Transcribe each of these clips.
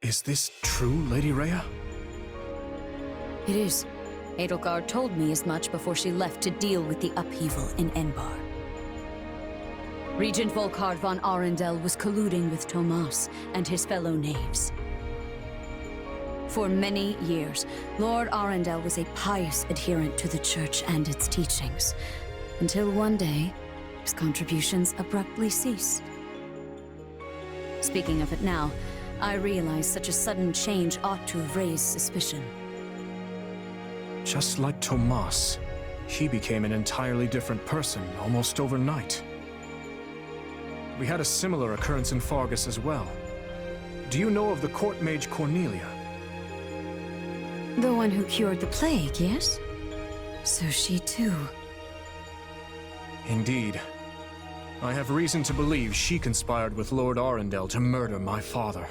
Is this true, Lady Rhea? It is. Edelgard told me as much before she left to deal with the upheaval in Enbar. Regent Volkard von Arundel was colluding with Tomas and his fellow knaves. For many years, Lord Arundel was a pious adherent to the Church and its teachings, until one day, his contributions abruptly ceased. Speaking of it now, I realize such a sudden change ought to have raised suspicion. Just like Tomas, he became an entirely different person almost overnight. We had a similar occurrence in Fargus as well. Do you know of the court mage Cornelia? The one who cured the plague, yes? So she too. Indeed. I have reason to believe she conspired with Lord Arundel to murder my father.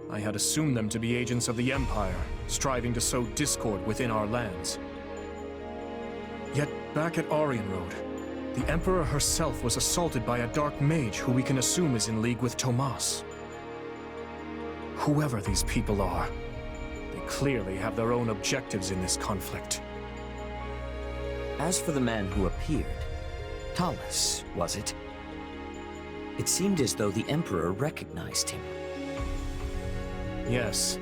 I had assumed them to be agents of the Empire, striving to sow discord within our lands. Yet back at Arianrode, the Emperor herself was assaulted by a dark mage who we can assume is in league with Tomas. Whoever these people are, they clearly have their own objectives in this conflict. As for the man who appeared, Talus, was it? It seemed as though the Emperor recognized him. Yes.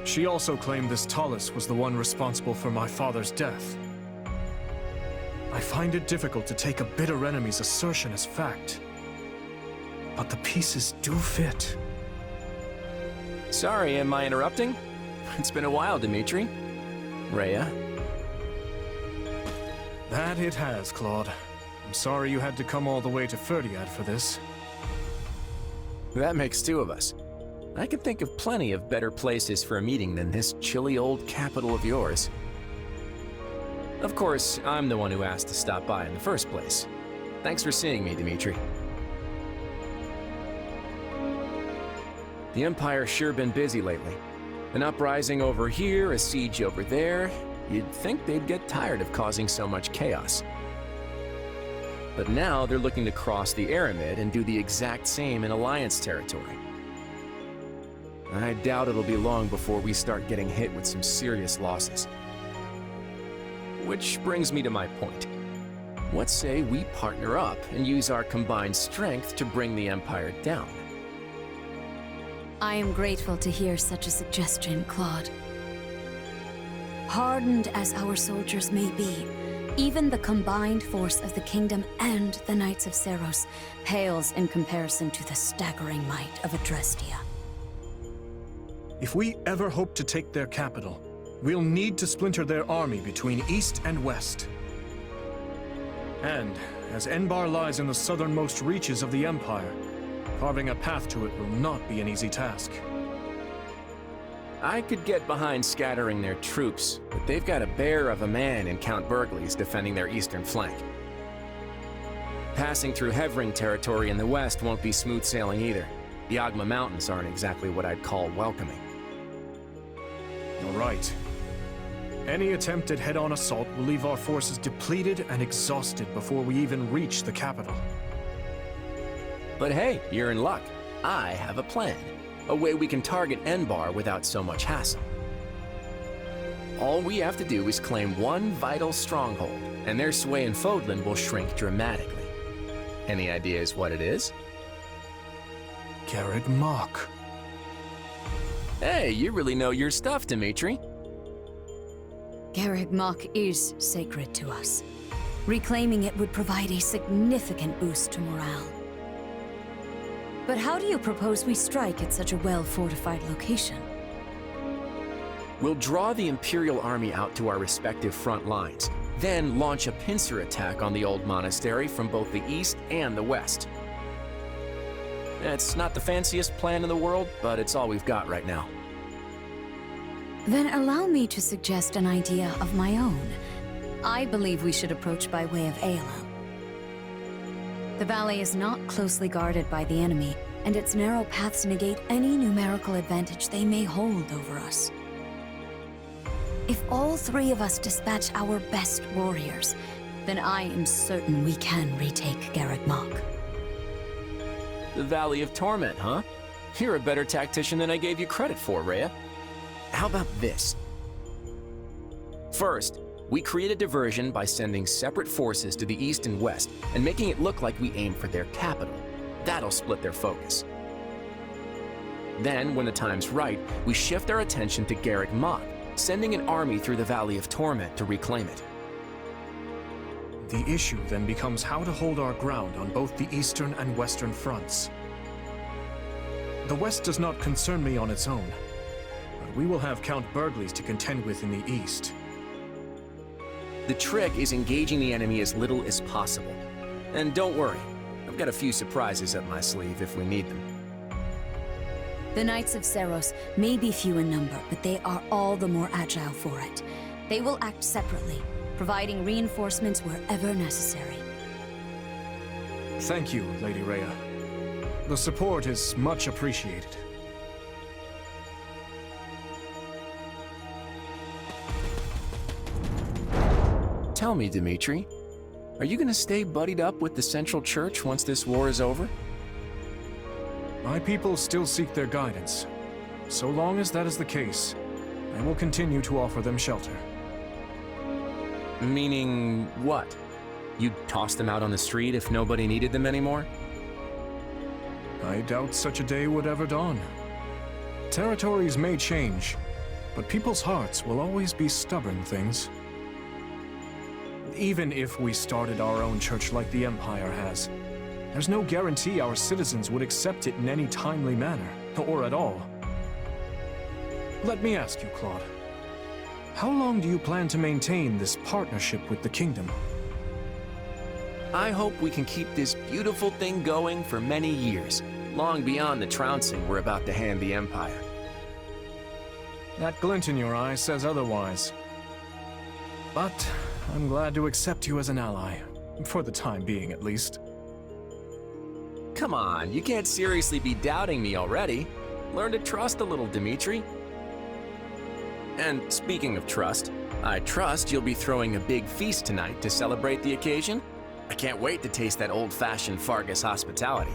She also claimed this Talus was the one responsible for my father's death. I find it difficult to take a bitter enemy's assertion as fact. But the pieces do fit. Sorry, am I interrupting? It's been a while, Dimitri. Rhea? That it has, Claude. I'm sorry you had to come all the way to Ferdiad for this. That makes two of us. I can think of plenty of better places for a meeting than this chilly old capital of yours. Of course, I'm the one who asked to stop by in the first place. Thanks for seeing me, Dimitri. The Empire's sure been busy lately. An uprising over here, a siege over there. You'd think they'd get tired of causing so much chaos. But now they're looking to cross the Aramid and do the exact same in Alliance territory. I doubt it'll be long before we start getting hit with some serious losses. Which brings me to my point. What say we partner up and use our combined strength to bring the Empire down? I am grateful to hear such a suggestion, Claude. Hardened as our soldiers may be, even the combined force of the Kingdom and the Knights of Seros pales in comparison to the staggering might of Adrestia. If we ever hope to take their capital, we'll need to splinter their army between east and west. And, as Enbar lies in the southernmost reaches of the Empire, carving a path to it will not be an easy task. I could get behind scattering their troops, but they've got a bear of a man in Count Burgley's defending their eastern flank. Passing through Hevring territory in the west won't be smooth sailing either. The Agma Mountains aren't exactly what I'd call welcoming. You're right. Any attempt at head-on assault will leave our forces depleted and exhausted before we even reach the capital. But hey, you're in luck. I have a plan. A way we can target Enbar without so much hassle. All we have to do is claim one vital stronghold, and their sway in Fodlan will shrink dramatically. Any ideas what it is? Garreg Mach. Hey, you really know your stuff, Dimitri. Garreg Mach is sacred to us. Reclaiming it would provide a significant boost to morale. But how do you propose we strike at such a well-fortified location? We'll draw the Imperial Army out to our respective front lines, then launch a pincer attack on the old monastery from both the east and the west. It's not the fanciest plan in the world, but it's all we've got right now. Then allow me to suggest an idea of my own. I believe we should approach by way of Aela. The valley is not closely guarded by the enemy, and its narrow paths negate any numerical advantage they may hold over us. If all three of us dispatch our best warriors, then I am certain we can retake Garreg Mach. The Valley of Torment, huh? You're a better tactician than I gave you credit for, Rhea. How about this? First, we create a diversion by sending separate forces to the east and west and making it look like we aim for their capital. That'll split their focus. Then, when the time's right, we shift our attention to Garrick Mach, sending an army through the Valley of Torment to reclaim it. The issue then becomes how to hold our ground on both the eastern and western fronts. The west does not concern me on its own, but we will have Count Burgleys to contend with in the east. The trick is engaging the enemy as little as possible. And don't worry, I've got a few surprises up my sleeve if we need them. The Knights of Seros may be few in number, but they are all the more agile for it. They will act separately, providing reinforcements wherever necessary. Thank you, Lady Rhea. The support is much appreciated. Tell me, Dimitri, are you gonna stay buddied up with the Central Church once this war is over? My people still seek their guidance. So long as that is the case, I will continue to offer them shelter. Meaning what? You'd toss them out on the street if nobody needed them anymore? I doubt such a day would ever dawn. Territories may change, but people's hearts will always be stubborn things. Even if we started our own church like the Empire has, there's no guarantee our citizens would accept it in any timely manner, or at all. Let me ask you, Claude. How long do you plan to maintain this partnership with the Kingdom? I hope we can keep this beautiful thing going for many years, long beyond the trouncing we're about to hand the Empire. That glint in your eye says otherwise. But I'm glad to accept you as an ally, for the time being at least. Come on, you can't seriously be doubting me already. Learn to trust a little, Dimitri. And speaking of trust, I trust you'll be throwing a big feast tonight to celebrate the occasion. I can't wait to taste that old-fashioned Fargus hospitality.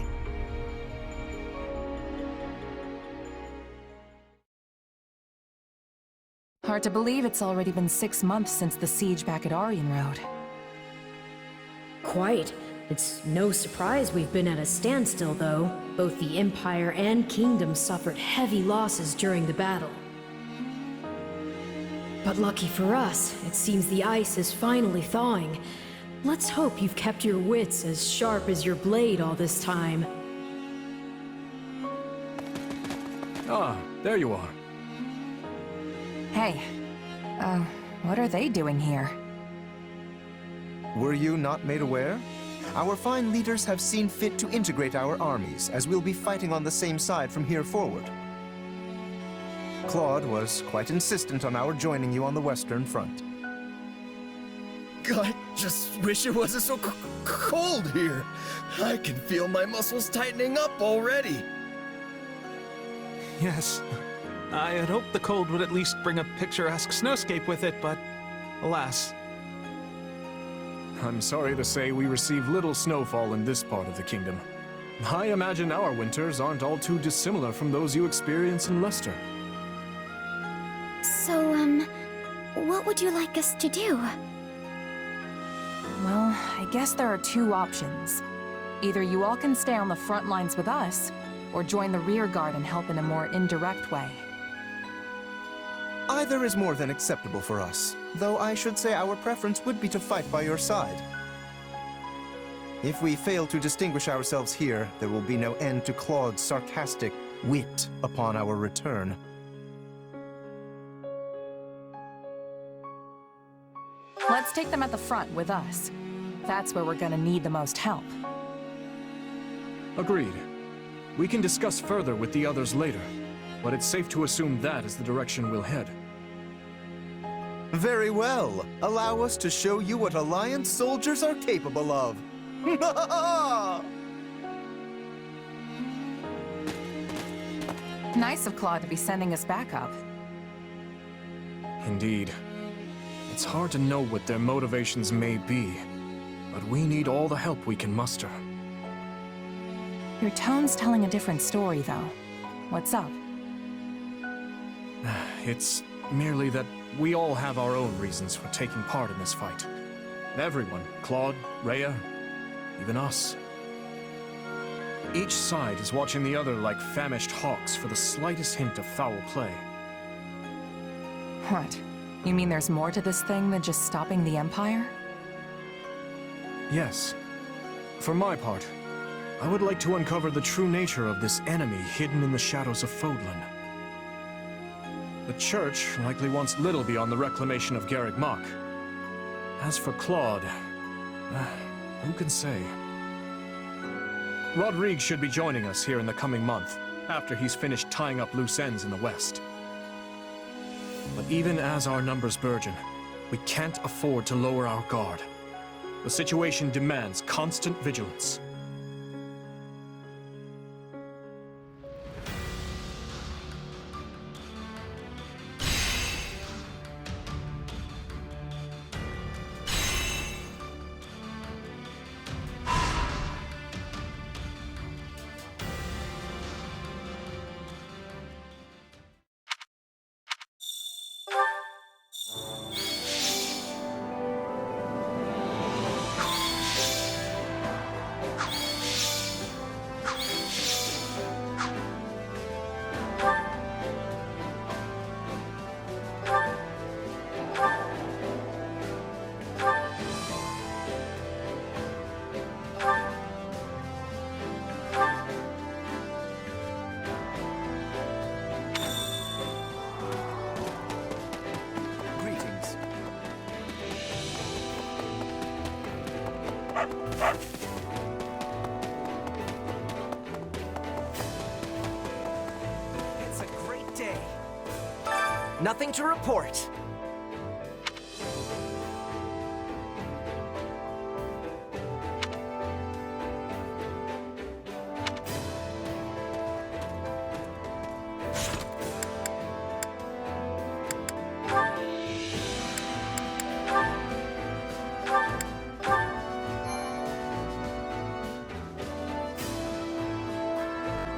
Hard to believe it's already been 6 months since the siege back at Aryan Road. Quite. It's no surprise we've been at a standstill, though. Both the Empire and Kingdom suffered heavy losses during the battle. But lucky for us, it seems the ice is finally thawing. Let's hope you've kept your wits as sharp as your blade all this time. Ah, there you are. Hey, what are they doing here? Were you not made aware? Our fine leaders have seen fit to integrate our armies, as we'll be fighting on the same side from here forward. Claude was quite insistent on our joining you on the Western Front. I just wish it wasn't so cold here. I can feel my muscles tightening up already. Yes. I had hoped the cold would at least bring a picturesque snowscape with it, but alas. I'm sorry to say we receive little snowfall in this part of the kingdom. I imagine our winters aren't all too dissimilar from those you experience in Leicester. So, what would you like us to do? Well, I guess there are 2 options. Either you all can stay on the front lines with us, or join the rear guard and help in a more indirect way. Either is more than acceptable for us, though I should say our preference would be to fight by your side. If we fail to distinguish ourselves here, there will be no end to Claude's sarcastic wit upon our return. Let's take them at the front with us. That's where we're gonna need the most help. Agreed. We can discuss further with the others later, but it's safe to assume that is the direction we'll head. Very well. Allow us to show you what Alliance soldiers are capable of. Nice of Claude to be sending us back up. Indeed. It's hard to know what their motivations may be, but we need all the help we can muster. Your tone's telling a different story, though. What's up? It's merely that we all have our own reasons for taking part in this fight. Everyone, Claude, Rhea, even us. Each side is watching the other like famished hawks for the slightest hint of foul play. What? You mean there's more to this thing than just stopping the Empire? Yes. For my part, I would like to uncover the true nature of this enemy hidden in the shadows of Fodlan. The Church likely wants little beyond the reclamation of Garreg Mach. As for Claude, who can say? Rodrigue should be joining us here in the coming month, after he's finished tying up loose ends in the West. But even as our numbers burgeon, we can't afford to lower our guard. The situation demands constant vigilance. Greetings. It's a great day. Nothing to report.